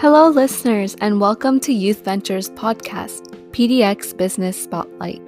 Hello, listeners, and welcome to Youth Ventures Podcast, PDX Business Spotlight.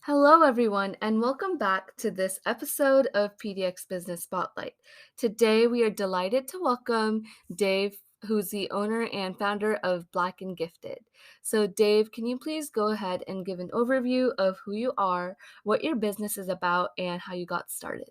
Hello, everyone, and welcome back to this episode of PDX Business Spotlight. Today, we are delighted to welcome Dave, who's the owner and founder of Black and Gifted. So, Dave, can you please go ahead and give an overview of who you are, what your business is about, and how you got started?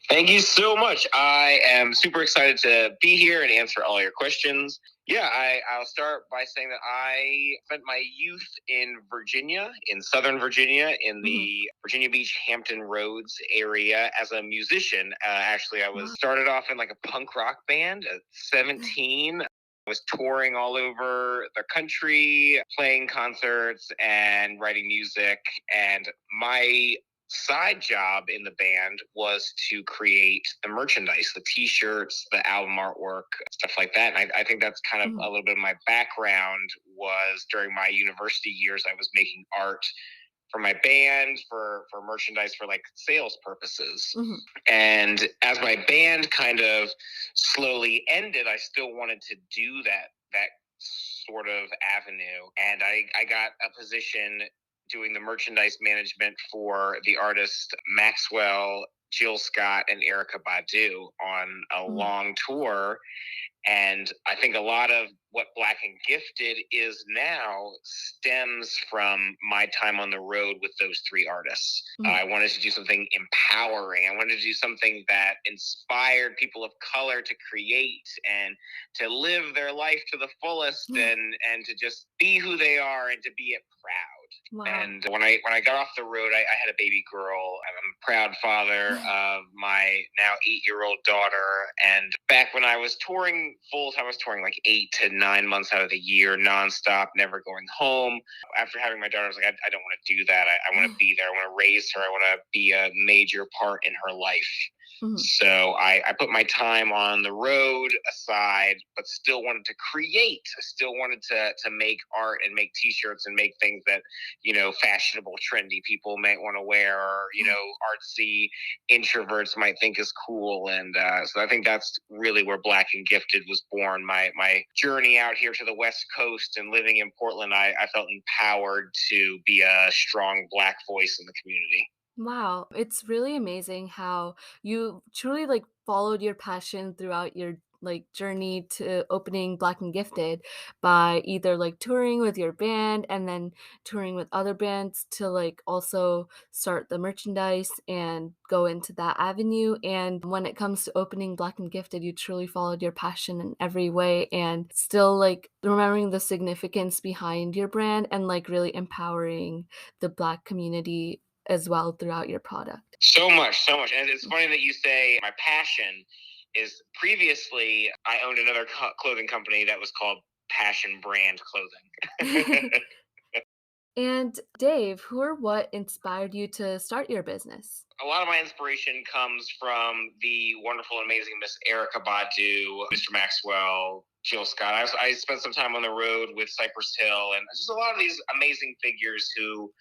Thank you so much. I am super excited to be here and answer all your questions. Yeah, I'll start by saying that I spent my youth in Virginia, in Southern Virginia, in the Virginia Beach, Hampton Roads area as a musician. Actually, I was started off in like a punk rock band at 17. I was touring all over the country, playing concerts and writing music. And my side job in the band was to create the merchandise, the t-shirts, the album artwork, stuff like that. And I think that's kind of a little bit of my background. Was during my university years, I was making art for my band, for merchandise, for like sales purposes. And as my band kind of slowly ended, I still wanted to do that sort of avenue. And I got a position doing the merchandise management for the artist Maxwell, Jill Scott, and Erykah Badu on a long tour. And I think a lot of what Black and Gifted is now stems from my time on the road with those three artists. I wanted to do something empowering. I wanted to do something that inspired people of color to create and to live their life to the fullest and to just be who they are and to be it proud. Wow. And when I got off the road, I had a baby girl. I'm a proud father of my now 8-year-old daughter. And back when I was touring full time, I was touring like 8 to 9 months out of the year, nonstop, never going home. After having my daughter, I was like, I don't want to do that. I want to be there. I want to raise her. I want to be a major part in her life. So I put my time on the road aside, but still wanted to create. I still wanted to make art and make t-shirts and make things that, fashionable, trendy people might want to wear, or, artsy introverts might think is cool. And so I think that's really where Black and Gifted was born. My journey out here to the West Coast and living in Portland, I felt empowered to be a strong Black voice in the community. Wow, it's really amazing how you truly followed your passion throughout your journey to opening Black and Gifted by either touring with your band and then touring with other bands to also start the merchandise and go into that avenue. And when it comes to opening Black and Gifted, you truly followed your passion in every way and still remembering the significance behind your brand and really empowering the Black community as well throughout your product. So much. And it's funny that you say my passion is previously I owned another clothing company that was called Passion Brand Clothing. And Dave, who or what inspired you to start your business? A lot of my inspiration comes from the wonderful, amazing Miss Erykah Badu, Mr. Maxwell, Jill Scott. I spent some time on the road with Cypress Hill, and just a lot of these amazing figures who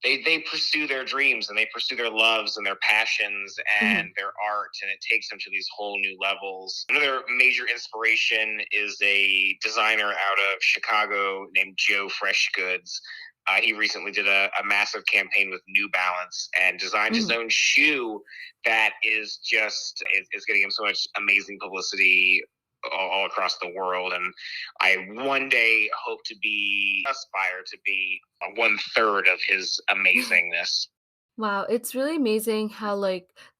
they pursue their dreams and they pursue their loves and their passions and their art, and it takes them to these whole new levels. Another major inspiration is a designer out of Chicago named Joe Freshgoods. He recently did a massive campaign with New Balance and designed his own shoe that is getting him so much amazing publicity all across the world. And I one day aspire to be 1/3 of his amazingness. Wow, it's really amazing how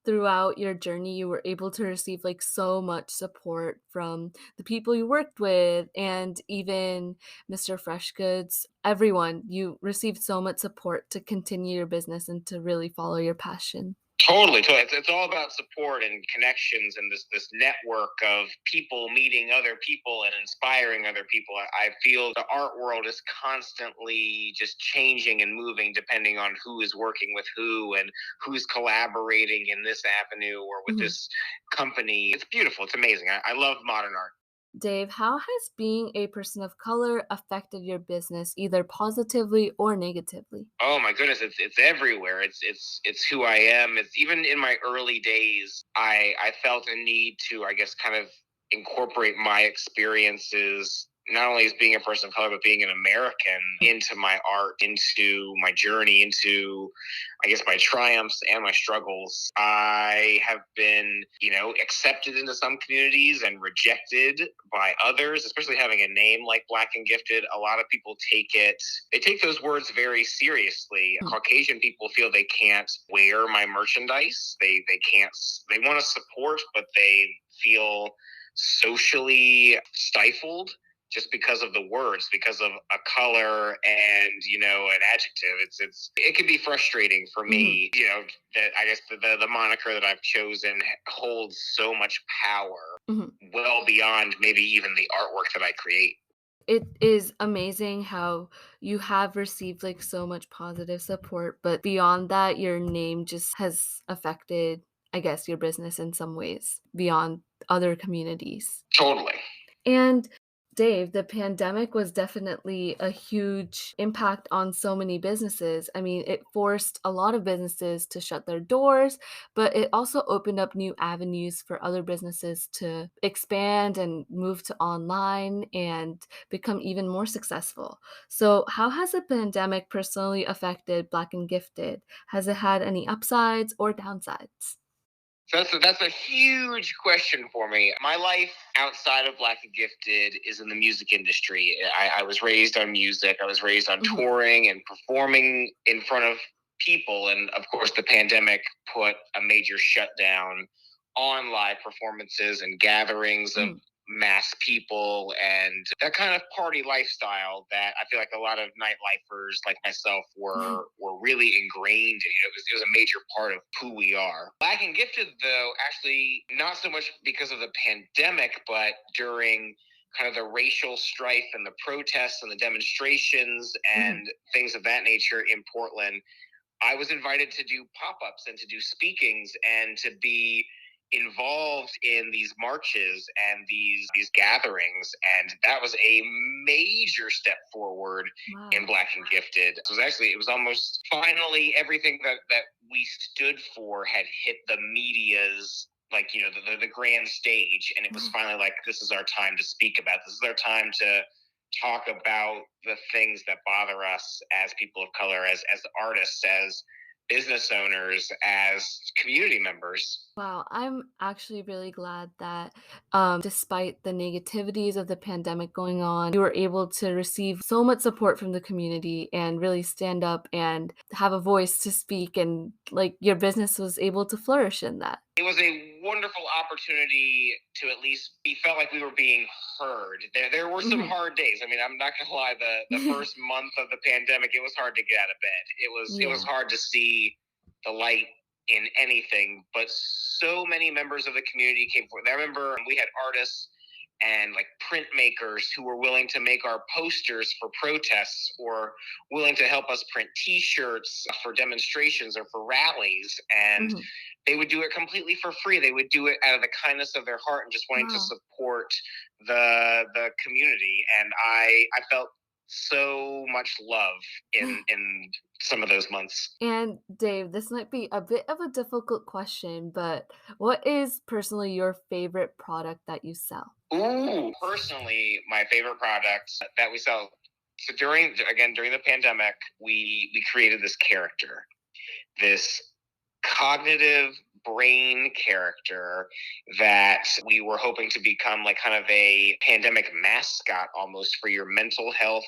throughout your journey you were able to receive so much support from the people you worked with and even Mr. Freshgoods. Everyone, you received so much support to continue your business and to really follow your passion. Totally. It's all about support and connections and this network of people meeting other people and inspiring other people. I feel the art world is constantly just changing and moving depending on who is working with who and who's collaborating in this avenue or with this company. It's beautiful. It's amazing. I love modern art. Dave, how has being a person of color affected your business, either positively or negatively? Oh my goodness, it's everywhere. It's who I am. It's even in my early days, I felt a need to, I guess, kind of incorporate my experiences, not only as being a person of color, but being an American, into my art, into my journey, into, I guess, my triumphs and my struggles. I have been, accepted into some communities and rejected by others, especially having a name like Black and Gifted. A lot of people they take those words very seriously. Mm. Caucasian people feel they can't wear my merchandise. They can't, they want to support, but they feel socially stifled just because of the words, because of a color and an adjective. It can be frustrating for Mhm. me. That I guess the moniker that I've chosen holds so much power, Mhm. well beyond maybe even the artwork that I create. It is amazing how you have received like so much positive support, but beyond that, your name just has affected, I guess, your business in some ways beyond other communities. Totally. And Dave, the pandemic was definitely a huge impact on so many businesses. I mean, it forced a lot of businesses to shut their doors, but it also opened up new avenues for other businesses to expand and move to online and become even more successful. So, how has the pandemic personally affected Black and Gifted? Has it had any upsides or downsides? So that's a huge question for me. My life outside of Black and Gifted is in the music industry. I was raised on music. I was raised on Mhm. touring and performing in front of people. And of course, the pandemic put a major shutdown on live performances and gatherings of Mhm. mass people and that kind of party lifestyle that I feel like a lot of nightlifers like myself were really ingrained in. It was a major part of who we are. Black and Gifted, though, actually not so much because of the pandemic, but during kind of the racial strife and the protests and the demonstrations Mhm. and things of that nature in Portland, I was invited to do pop ups and to do speakings and to be involved in these marches and these gatherings, and that was a major step forward in Wow. Black and Gifted. It was almost finally everything that we stood for had hit the media's, like, the grand stage, and it was finally like, this is our time to speak about this. Is our time to talk about the things that bother us as people of color, as artists, as business owners, as community members. Wow, I'm actually really glad that despite the negativities of the pandemic going on, you were able to receive so much support from the community and really stand up and have a voice to speak, and like your business was able to flourish in that. It was a wonderful opportunity to at least be felt like we were being heard. There were some Mhm. hard days. I mean, I'm not gonna lie. The first month of the pandemic, it was hard to get out of bed. It was Yeah. hard to see the light in anything. But so many members of the community came forward. I remember we had artists and like printmakers who were willing to make our posters for protests or willing to help us print T-shirts for demonstrations or for rallies, and Mhm. they would do it completely for free. They would do it out of the kindness of their heart and just wanting to Wow. support the community. And I felt so much love in some of those months. And Dave, this might be a bit of a difficult question, but what is personally your favorite product that you sell? Ooh, personally, my favorite product that we sell. So during the pandemic, we created this character, this cognitive brain character that we were hoping to become like kind of a pandemic mascot almost for your mental health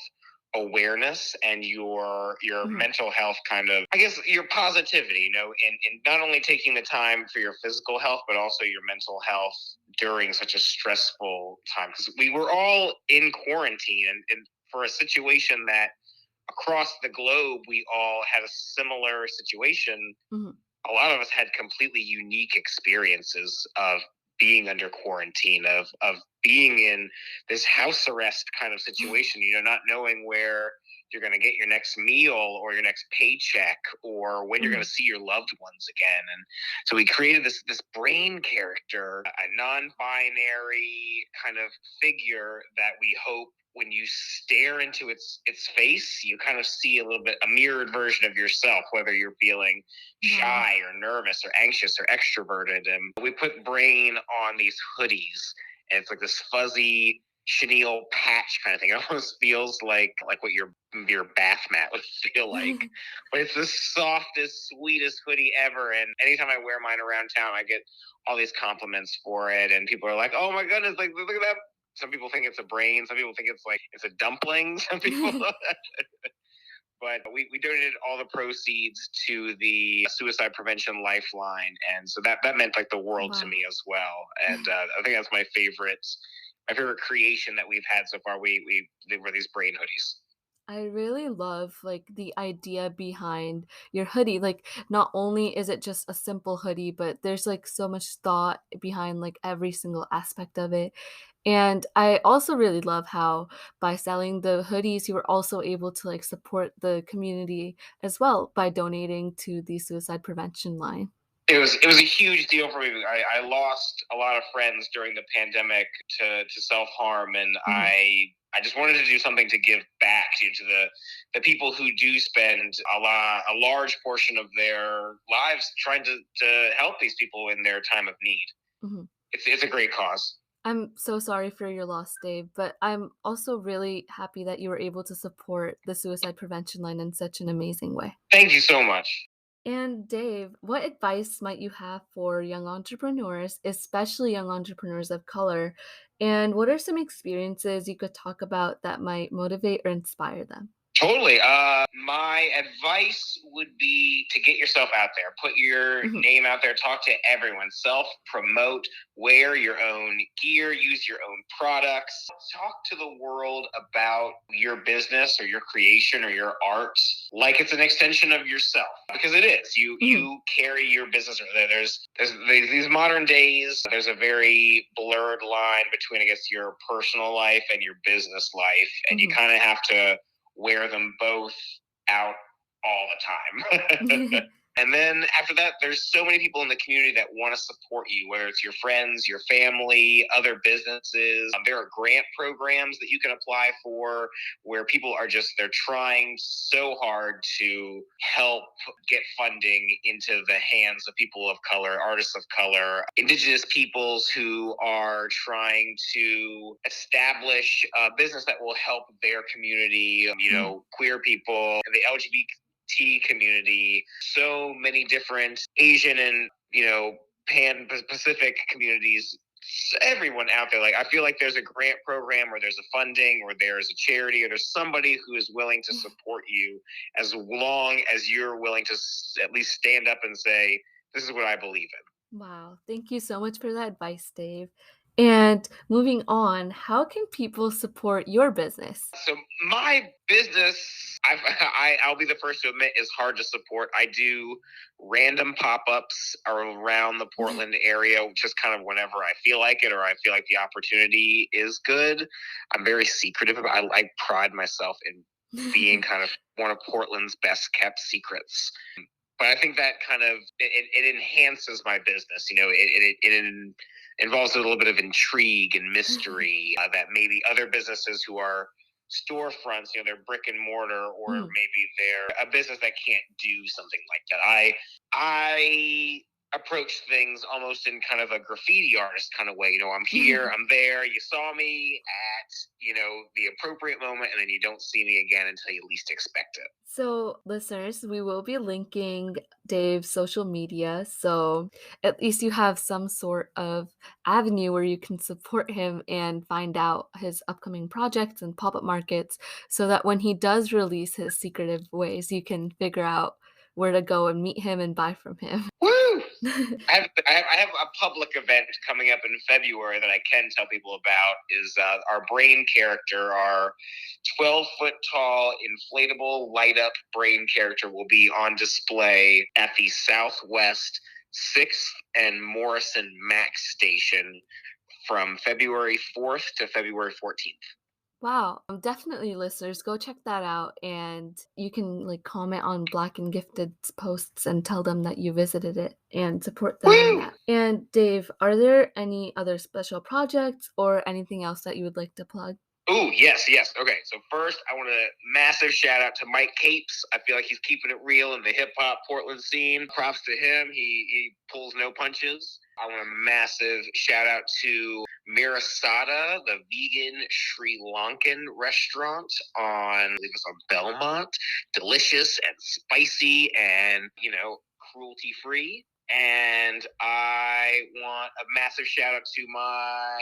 awareness and your Mhm. mental health, kind of, I guess, your positivity, in not only taking the time for your physical health but also your mental health during such a stressful time, because we were all in quarantine, and for a situation that across the globe we all had a similar situation. Mhm. A lot of us had completely unique experiences of being under quarantine, of being in this house arrest kind of situation, not knowing where you're going to get your next meal or your next paycheck or when you're going Mhm. to see your loved ones again. And so we created this brain character, a non-binary kind of figure that we hope when you stare into its face, you kind of see a little bit a mirrored version of yourself, whether you're feeling Wow. shy or nervous or anxious or extroverted. And we put brain on these hoodies, and it's like this fuzzy chenille patch kind of thing. It almost feels like what your bath mat would feel like. But it's the softest, sweetest hoodie ever. And anytime I wear mine around town, I get all these compliments for it. And people are like, "Oh my goodness, like look at that." Some people think it's a brain. Some people think it's like it's a dumpling. Some people but we donated all the proceeds to the suicide prevention lifeline, and so that meant like the world to Wow. me as well. And I think that's my favorite creation that we've had so far. They were these brain hoodies. I really love like the idea behind your hoodie. Like not only is it just a simple hoodie, but there's like so much thought behind like every single aspect of it. And I also really love how by selling the hoodies, you were also able to like support the community as well by donating to the suicide prevention line. It was a huge deal for me. I lost a lot of friends during the pandemic to self harm, and Mhm. I just wanted to do something to give back to the people who do spend a large portion of their lives trying to help these people in their time of need. Mhm. It's a great cause. I'm so sorry for your loss, Dave, but I'm also really happy that you were able to support the suicide prevention line in such an amazing way. Thank you so much. And Dave, what advice might you have for young entrepreneurs, especially young entrepreneurs of color? And what are some experiences you could talk about that might motivate or inspire them? Totally. My advice would be to get yourself out there, put your Mhm. name out there, talk to everyone, self promote, wear your own gear, use your own products, talk to the world about your business or your creation or your art like it's an extension of yourself because it is. You Mhm. you carry your business. There's these modern days. There's a very blurred line between I guess your personal life and your business life, and you Mhm. kind of have to wear them both out all the time. And then after that, there's so many people in the community that want to support you, whether it's your friends, your family, other businesses. There are grant programs that you can apply for where people are they're trying so hard to help get funding into the hands of people of color, artists of color, indigenous peoples who are trying to establish a business that will help their community, Mhm. queer people, the LGBT community, so many different Asian and, pan Pacific communities, everyone out there. Like, I feel like there's a grant program or there's a funding or there's a charity or there's somebody who is willing to support you as long as you're willing to at least stand up and say, this is what I believe in. Wow, thank you so much for that advice, Dave. And moving on, how can people support your business? So my business, I'll be the first to admit, is hard to support. I do random pop-ups around the Portland area, just kind of whenever I feel like it or I feel like the opportunity is good. I'm very secretive about. I pride myself in being kind of one of Portland's best kept secrets. But I think that kind of it enhances my business. It involves a little bit of intrigue and mystery that maybe other businesses who are storefronts, they're brick and mortar, or Mhm. maybe they're a business that can't do something like that. I approach things almost in kind of a graffiti artist kind of way. I'm here, I'm there. You saw me at the appropriate moment, and then you don't see me again until you least expect it. So, listeners, we will be linking Dave's social media. So, at least you have some sort of avenue where you can support him and find out his upcoming projects and pop up markets so that when he does release his secretive ways, you can figure out where to go and meet him and buy from him. Woo! I have a public event coming up in February that I can tell people about. Is our brain character, our 12-foot tall inflatable light up brain character, will be on display at the Southwest 6th and Morrison Max station from February 4th to February 14th. Wow, definitely listeners, go check that out and you can like comment on Black and Gifted's posts and tell them that you visited it and support them in Woo! that. And Dave, are there any other special projects or anything else that you would like to plug? Oh, yes, yes. Okay, so first, I want a massive shout out to Mike Capes. I feel like he's keeping it real in the hip hop Portland scene. Props to him. He pulls no punches. I want a massive shout out to Mirasada, the vegan Sri Lankan restaurant I believe it's on Belmont. Delicious and spicy and, cruelty free. And I want a massive shout out to my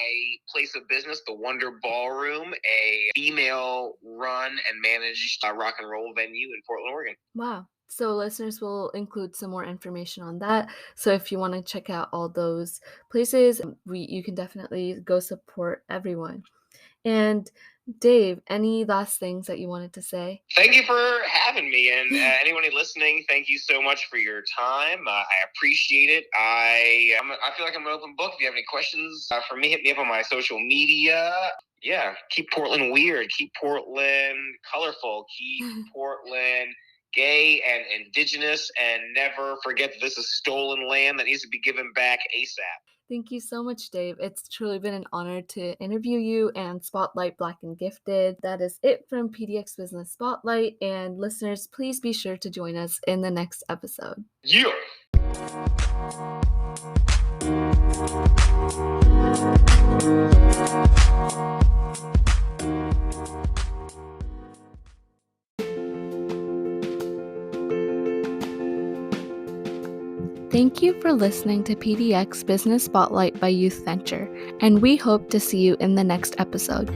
place of business, the Wonder Ballroom, a female run and managed rock and roll venue in Portland, Oregon. Wow. So listeners will include some more information on that. So if you want to check out all those places, you can definitely go support everyone. And Dave, any last things that you wanted to say? Thank you for having me, and anyone listening, thank you so much for your time. I appreciate it. I feel like I'm an open book. If you have any questions for me, hit me up on my social media. Yeah, keep Portland weird, keep Portland colorful, keep Portland gay and indigenous, and never forget that this is stolen land that needs to be given back ASAP. Thank you so much, Dave. It's truly been an honor to interview you and spotlight Black and Gifted. That is it from PDX Business Spotlight. And listeners, please be sure to join us in the next episode. Yeah. Thank you for listening to PDX Business Spotlight by Youth Venture, and we hope to see you in the next episode.